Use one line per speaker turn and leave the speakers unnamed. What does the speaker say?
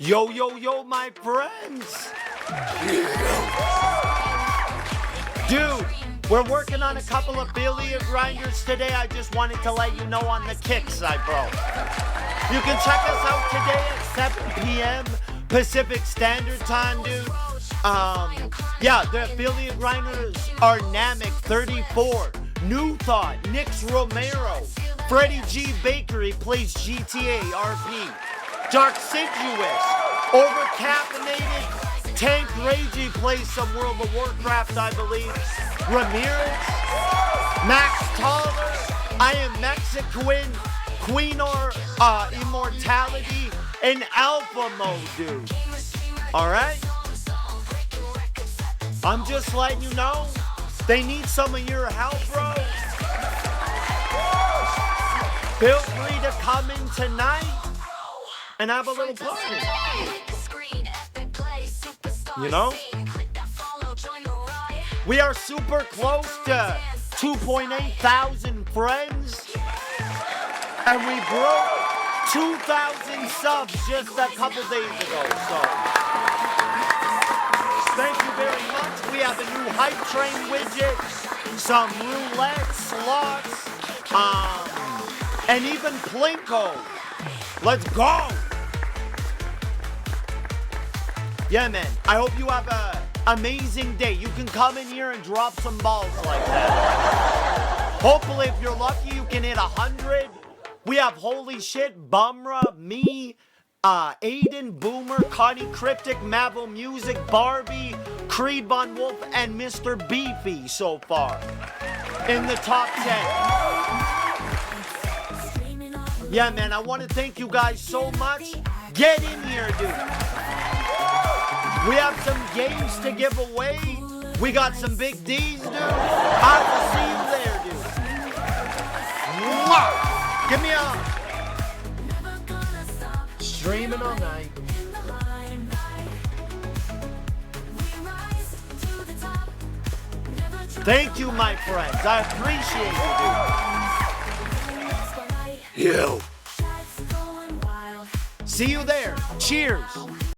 Yo, yo, yo, my friends. Dude, we're working on a couple affiliate grinders today. I just wanted to let you know on the kick side, bro. You can check us out today at 7 p.m. Pacific Standard Time, dude. Yeah, the affiliate grinders are Namek 34, New Thought, Nix Romero, Freddie G. Bakery plays GTA RP, Dark Sinuous, Overcaffeinated, Tank Ragey plays some World of Warcraft, I believe, Ramirez, Max Taller, I Am Mexican, Queenor, Immortality, and Alpha Mode, dude. Alright? I'm just letting you know, they need some of your help, bro. Feel free to come in tonight and have a little party. You know? We are super close to 2.8 thousand friends. And we broke 2,000 subs just a couple days ago, so thank you very much. We have a new hype train widget, some roulette slots, and even Plinko. Let's go! Yeah, man, I hope you have an amazing day. You can come in here and drop some balls like that. Hopefully, if you're lucky, you can hit 100. We have Holy Shit, Bumra, me, Aiden, Boomer, Connie Cryptic, Mavo Music, Barbie, Creed Von Wolf, and Mr. Beefy so far in the top 10. Yeah, man, I want to thank you guys so much. Get in here, dude. We have some games to give away. We got some big D's, dude. I will see you there, dude. Mwah! Give me a streaming all night. Thank you, my friends. I appreciate you, dude. You. See you there. Cheers.